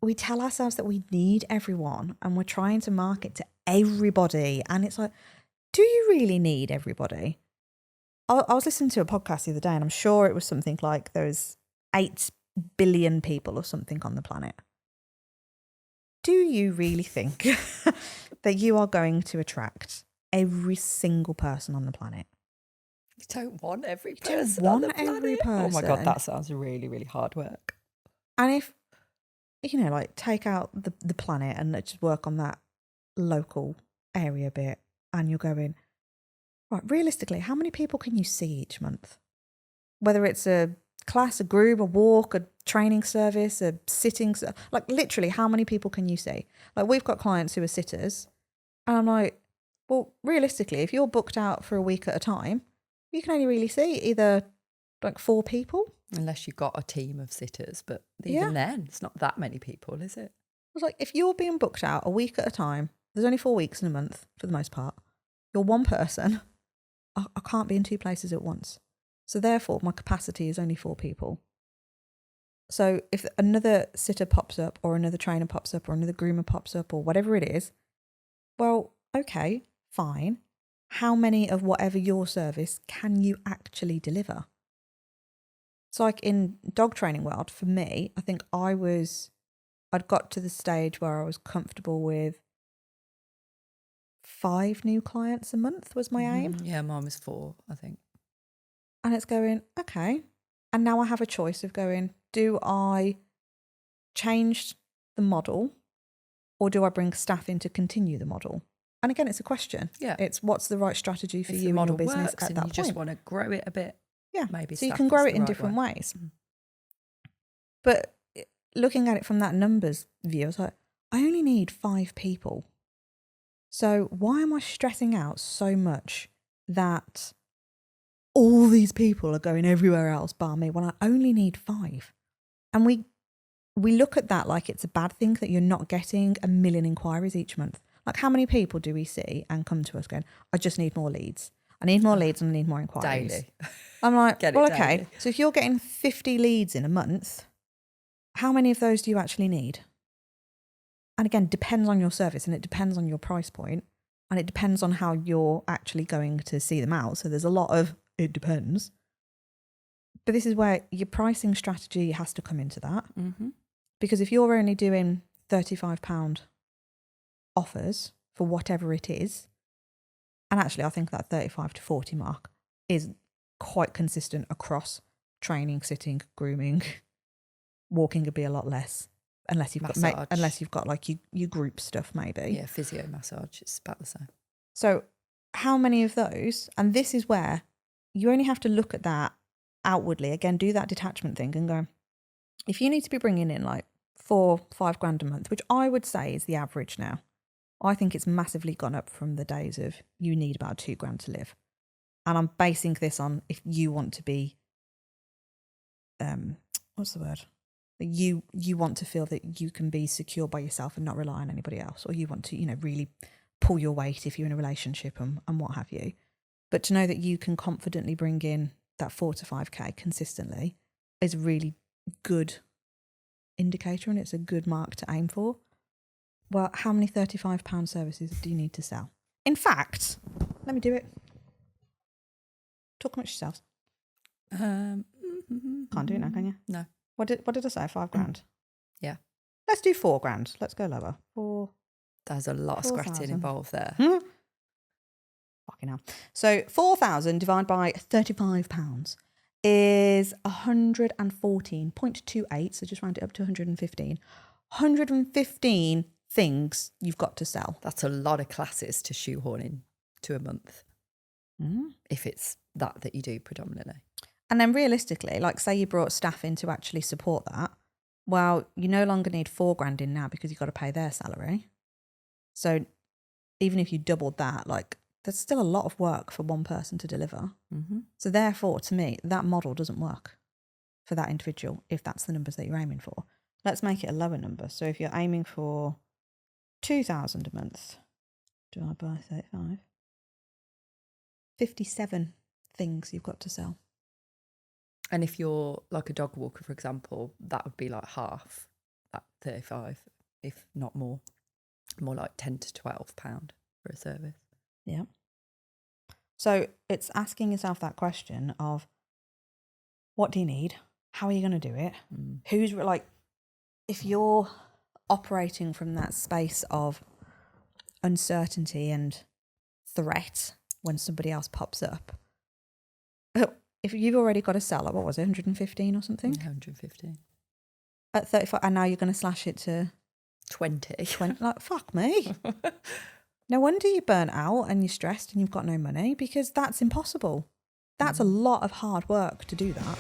we tell ourselves that we need everyone and we're trying to market to everybody. And it's like, do you really need everybody? I was listening to a podcast the other day and I'm sure it was something like there's 8 billion people or something on the planet. Do you really think that you are going to attract every single person on the planet? You don't want every You don't person want on the planet. every Oh my God, person. that sounds really, really hard work. And if, like take out the planet and let's just work on that local area bit and you're going, right, realistically, how many people can you see each month? Whether it's a class, a group, a walk, a training service, a sitting, like literally how many people can you see? Like we've got clients who are sitters and I'm like, well, realistically, if you're booked out for a week at a time, you can only really see either like 4 people. Unless you've got a team of sitters, but even then, it's not that many people, is it? I was like, if you're being booked out a week at a time, there's only 4 weeks in a month for the most part. You're one person. I can't be in 2 places at once. So therefore, my capacity is only 4 people. So if another sitter pops up or another trainer pops up or another groomer pops up or whatever it is, well, okay, fine. How many of whatever your service can you actually deliver? It's like in dog training world, for me, I think I'd got to the stage where I was comfortable with 5 new clients a month was my aim. Yeah, mine was 4, I think. And it's going, okay. And now I have a choice of going, do I change the model or do I bring staff in to continue the model? And again, it's a question. Yeah. It's what's the right strategy for If you the and your model business works at and that you point. just want to grow it a bit, Yeah. maybe So you staff can grow is it the in right different way. ways. But looking at it from that numbers view, I was like, I only need 5 people. So why am I stressing out so much that all these people are going everywhere else bar me when I only need 5? And we look at that like it's a bad thing that you're not getting a million inquiries each month. Like how many people do we see and come to us going, I just need more leads. I need more leads and I need more inquiries. Daily. I'm like, Get it well, okay. daily. So if you're getting 50 leads in a month, how many of those do you actually need? And again, depends on your service and it depends on your price point and it depends on how you're actually going to see them out. So there's a lot of, it depends. But this is where your pricing strategy has to come into that. Mm-hmm. Because if you're only doing £35 offers for whatever it is, and actually I think that 35 to 40 mark is quite consistent across training, sitting, grooming. Walking would be a lot less unless you've got like you group stuff maybe. Yeah, physio massage, it's about the same. So how many of those, and this is where you only have to look at that outwardly, again, do that detachment thing and go, if you need to be bringing in like 4-5 grand a month, which I would say is the average now, I think it's massively gone up from the days of you need about 2 grand to live. And I'm basing this on if you want to be, what's the word? You want to feel that you can be secure by yourself and not rely on anybody else, or you want to, really pull your weight if you're in a relationship and what have you. But to know that you can confidently bring in that 4 to 5k consistently is a really good indicator and it's a good mark to aim for. Well, how many £35 services do you need to sell? In fact, let me do it. Talk amongst yourselves. Can't do it now, can you? No. What did I say? 5 grand? Yeah. Let's do 4 grand. Let's go lower. 4. There's a lot of 4,000. scratching involved there. Fucking hell. So 4,000 divided by £35 is 114.28. So just round it up to 115. 115 things you've got to sell. That's a lot of classes to shoehorn in to a month. If it's that you do predominantly. And then realistically, like say you brought staff in to actually support that, well, you no longer need 4 grand in now because you've got to pay their salary. So even if you doubled that, like there's still a lot of work for one person to deliver. Mm-hmm. So therefore, to me, that model doesn't work for that individual if that's the numbers that you're aiming for. Let's make it a lower number. So if you're aiming for 2,000 a month, divided by 35, 57 things you've got to sell. And if you're like a dog walker, for example, that would be like half that 35, if not more like 10 to 12 pound for a service. Yeah. So it's asking yourself that question of, what do you need? How are you going to do it? Who's like, if you're operating from that space of uncertainty and threat when somebody else pops up, if you've already got a sell at, what was it, 115 or something? 115. At 35, and now you're going to slash it to 20. Like, fuck me. No wonder you're burnt out and you're stressed and you've got no money, because that's impossible. That's a lot of hard work to do that.